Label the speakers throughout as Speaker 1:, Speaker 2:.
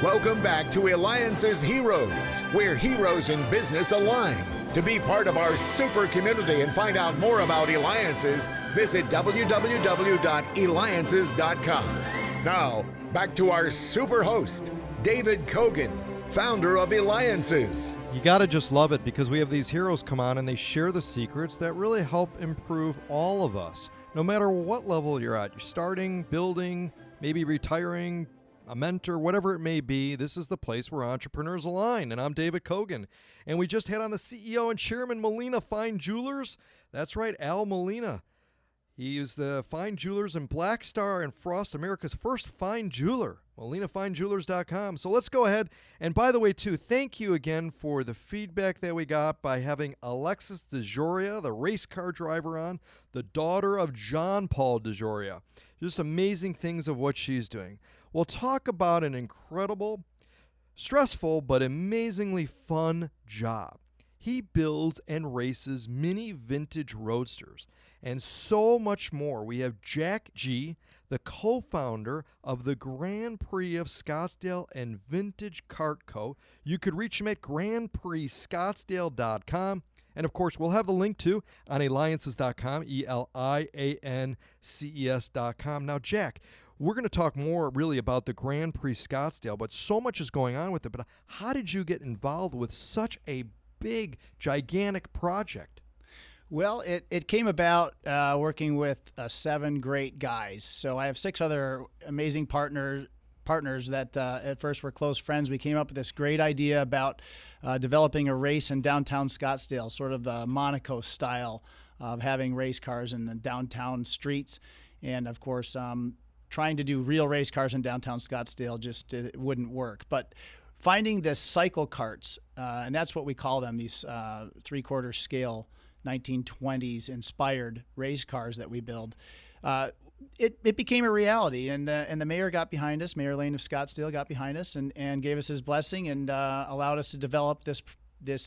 Speaker 1: Welcome back to Eliances Heroes, where heroes in business align. To be part of our super community and find out more about Eliances, visit www.Eliances.com. Now, back to our super host, David Kogan, founder of Eliances.
Speaker 2: You got to just love it because we have these heroes come on and they share the secrets that really help improve all of us. No matter what level you're at, you're starting, building, maybe retiring, a mentor, whatever it may be, this is the place where entrepreneurs align. And I'm David Kogan. And we just had on the CEO and chairman, Molina Fine Jewelers. That's right, Al Molina. He is the fine jewelers in Black Star and Frost, America's first fine jeweler. Eliances.com. So let's go ahead. And by the way, too, thank you again for the feedback that we got by having Alexis DeJoria, the race car driver, on, the daughter of John Paul DeJoria. Just amazing things of what she's doing. We'll talk about an incredible, stressful, but amazingly fun job. He builds and races mini vintage roadsters and so much more. We have Jack G., the co-founder of the Grand Prix of Scottsdale and Vintage Kart Co. You could reach him at grandprixscottsdale.com. And, of course, we'll have the link, too, on Eliances.com, Eliances.com. Now, Jack, we're going to talk more really about the Grand Prix Scottsdale, but so much is going on with it. But how did you get involved with such a big, gigantic project?
Speaker 3: Well, it came about working with 7 great guys. So I have 6 other amazing partners that at first were close friends. We came up with this great idea about developing a race in downtown Scottsdale, sort of the Monaco style of having race cars in the downtown streets. And, of course, trying to do real race cars in downtown Scottsdale just it wouldn't work. But finding the cycle carts, and that's what we call them, these 3/4 scale 1920s inspired race cars that we build, it became a reality. And the mayor got behind us, Mayor Lane of Scottsdale got behind us and gave us his blessing and allowed us to develop this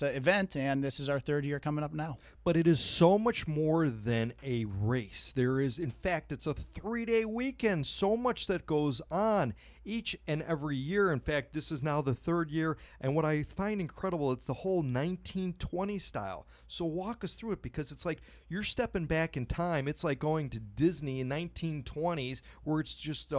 Speaker 3: event, and this is our 3rd year coming up now.
Speaker 2: But it is so much more than a race. There is, in fact, it's a 3-day weekend. So much that goes on each and every year. In fact, this is now the 3rd year, and what I find incredible, it's the whole 1920 style. So walk us through it, because it's like you're stepping back in time. It's like going to Disney in 1920s, where it's just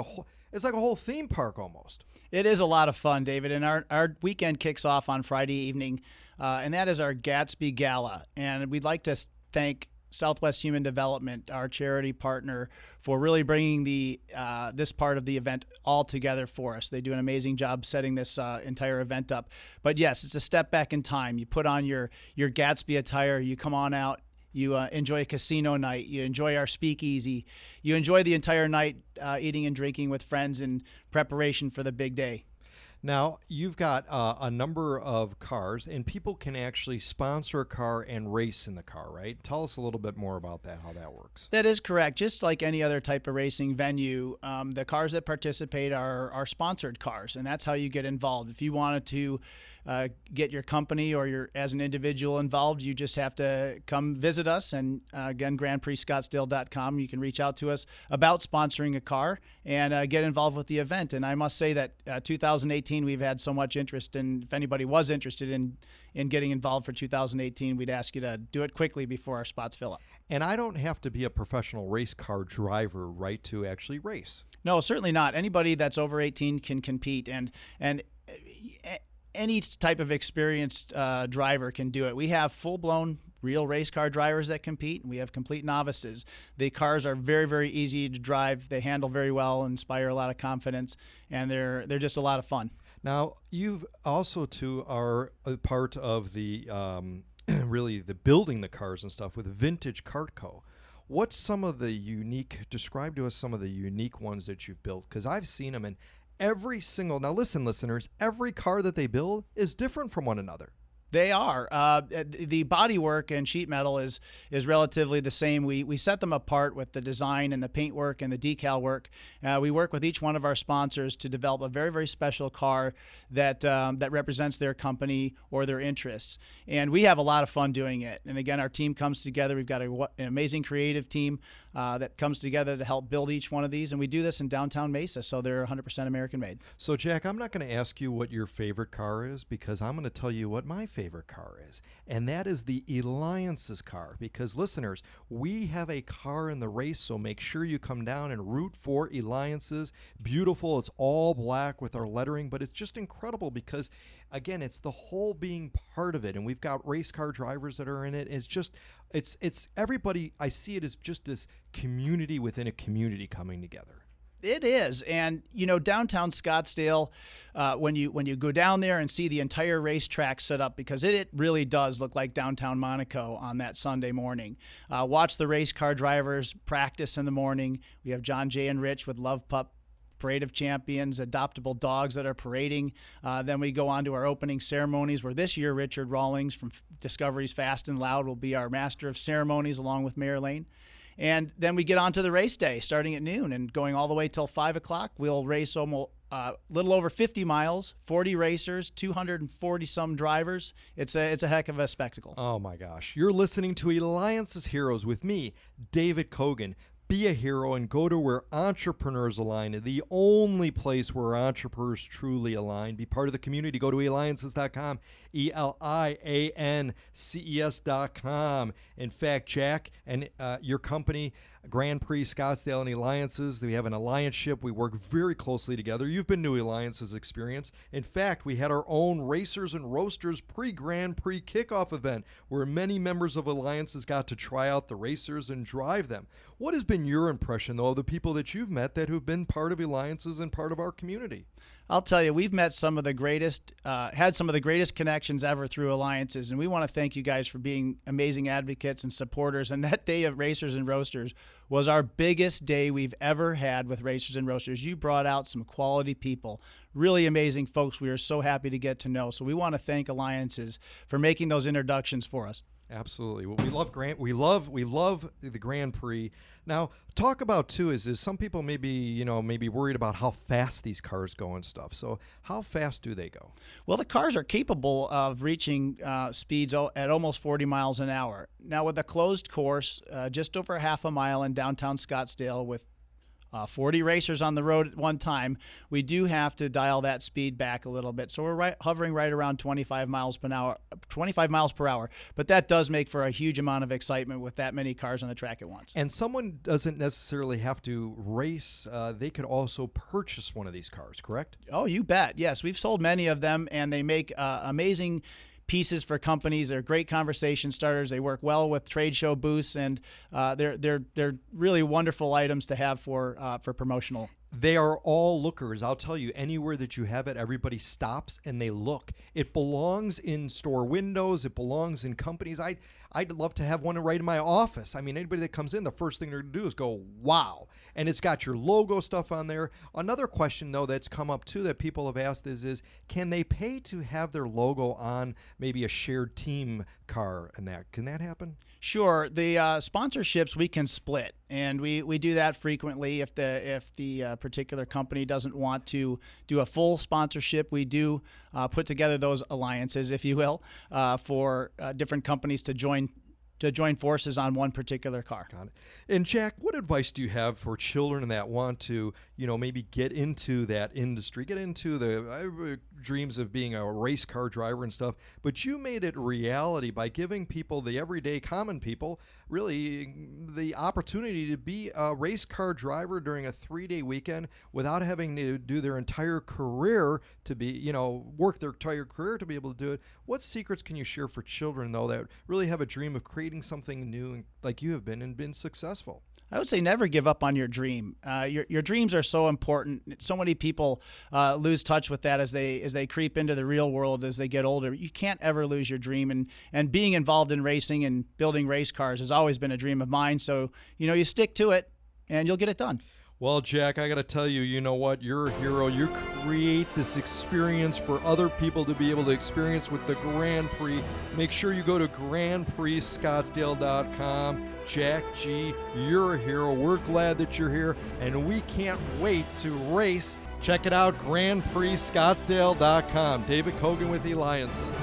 Speaker 2: it's like a whole theme park almost.
Speaker 3: It is a lot of fun, David, and our weekend kicks off on Friday evening, and that is our Gatsby Gala. And we'd like to thank Southwest Human Development, our charity partner, for really bringing this part of the event all together for us. They do an amazing job setting this entire event up. But yes, it's a step back in time. You put on your Gatsby attire, you come on out, you enjoy a casino night, you enjoy our speakeasy, you enjoy the entire night eating and drinking with friends in preparation for the big day.
Speaker 2: Now, you've got a number of cars, and people can actually sponsor a car and race in the car, right? Tell us a little bit more about that, how that works.
Speaker 3: That is correct. Just like any other type of racing venue, the cars that participate are sponsored cars, and that's how you get involved. If you wanted to get your company or as an individual involved, you just have to come visit us. And again, grandprixscottsdale.com. You can reach out to us about sponsoring a car and get involved with the event. And I must say that 2018, we've had so much interest. And if anybody was interested in getting involved for 2018, we'd ask you to do it quickly before our spots fill up.
Speaker 2: And I don't have to be a professional race car driver, right, to actually race?
Speaker 3: No, certainly not. Anybody that's over 18 can compete. And any type of experienced driver can do it. We have full-blown real race car drivers that compete, and we have complete novices. The cars are very, very easy to drive. They handle very well, inspire a lot of confidence, and they're just a lot of fun.
Speaker 2: Now, you've also, too, are a part of the really the building the cars and stuff with Vintage Kart Co. What's some of the describe to us some of the unique ones that you've built? Because I've seen them, and now listen, listeners, every car that they build is different from one another.
Speaker 3: They are. The bodywork and sheet metal is relatively the same. We set them apart with the design and the paint work and the decal work. We work with each one of our sponsors to develop a very, very special car that represents their company or their interests. And we have a lot of fun doing it. And again, our team comes together. We've got an amazing creative team that comes together to help build each one of these. And we do this in downtown Mesa, so they're 100% American made.
Speaker 2: So, Jack, I'm not going to ask you what your favorite car is, because I'm going to tell you what my favorite car is. And that is the Eliances car. Because, listeners, we have a car in the race, so make sure you come down and root for Eliances. Beautiful. It's all black with our lettering, but it's just incredible because, again, it's the whole being part of it. And we've got race car drivers that are in it. It's just, it's everybody. I see it as just this community within a community coming together.
Speaker 3: It is. And, downtown Scottsdale, when you go down there and see the entire racetrack set up, because it really does look like downtown Monaco on that Sunday morning. Watch the race car drivers practice in the morning. We have John, Jay, and Rich with Love Pup Parade of Champions, adoptable dogs that are parading. Then we go on to our opening ceremonies, where this year Richard Rawlings from Discovery's Fast and Loud will be our master of ceremonies along with Mayor Lane. And then we get on to the race day starting at noon and going all the way till 5 o'clock. We'll race almost little over 50 miles, 40 racers, 240 some drivers. It's a heck of a spectacle.
Speaker 2: Oh my gosh. You're listening to Eliances Heroes with me, David Kogan. Be a hero and go to where entrepreneurs align, the only place where entrepreneurs truly align. Be part of the community. Go to Eliances.com, Eliances.com. In fact, Jack and your company, Grand Prix, Scottsdale, and Eliances, we have an alliance-ship. We work very closely together. You've been to Eliances experience. In fact, we had our own Racers and Roasters pre-Grand Prix kickoff event where many members of Eliances got to try out the racers and drive them. What has been your impression, though, of the people that you've met that have been part of Eliances and part of our community?
Speaker 3: I'll tell you, we've met some of the greatest, had some of the greatest connections ever through Alliances, and we want to thank you guys for being amazing advocates and supporters. And that day of Racers and Roasters was our biggest day we've ever had with Racers and Roasters. You brought out some quality people, really amazing folks we are so happy to get to know. So we want to thank Alliances for making those introductions for us.
Speaker 2: Absolutely. Well, we love the Grand Prix. Now, talk about too is some people maybe worried about how fast these cars go and stuff. So, how fast do they go?
Speaker 3: Well, the cars are capable of reaching speeds at almost 40 miles an hour. Now, with a closed course, just over half a mile in downtown Scottsdale with 40 racers on the road at one time, we do have to dial that speed back a little bit. So we're hovering right around 25 miles per hour. But that does make for a huge amount of excitement with that many cars on the track at once.
Speaker 2: And someone doesn't necessarily have to race. They could also purchase one of these cars, correct?
Speaker 3: Oh, you bet. Yes, we've sold many of them, and they make amazing pieces for companies. They're great conversation starters. They work well with trade show booths, and they're really wonderful items to have for promotional.
Speaker 2: They are all lookers. I'll tell you, anywhere that you have it, everybody stops and they look. It belongs in store windows. It belongs in companies. I'd love to have one right in my office. I mean, anybody that comes in, the first thing they're going to do is go, wow. And it's got your logo stuff on there. Another question, though, that's come up, too, that people have asked is can they pay to have their logo on maybe a shared team car and that? Can that happen?
Speaker 3: Sure. The sponsorships we can split, and we do that frequently. If the particular company doesn't want to do a full sponsorship, we do put together those alliances, if you will, for different companies to join forces on one particular car.
Speaker 2: Got it. And Jack, what advice do you have for children that want to, maybe get into that industry, get into the dreams of being a race car driver and stuff, but you made it reality by giving people, the everyday common people, really the opportunity to be a race car driver during a 3-day weekend without having to do their entire career to be, work their entire career to be able to do it. What secrets can you share for children, though, that really have a dream of creating something new like you have been and been successful?
Speaker 3: I would say never give up on your dream. Your dreams are so important. So many people lose touch with that as they creep into the real world as they get older. You can't ever lose your dream. And being involved in racing and building race cars has always been a dream of mine. So, you stick to it and you'll get it done.
Speaker 2: Well, Jack, I got to tell you, you know what? You're a hero. You create this experience for other people to be able to experience with the Grand Prix. Make sure you go to GrandPrixScottsdale.com. Jack G., you're a hero. We're glad that you're here, and we can't wait to race. Check it out, GrandPrixScottsdale.com. David Kogan with Eliances.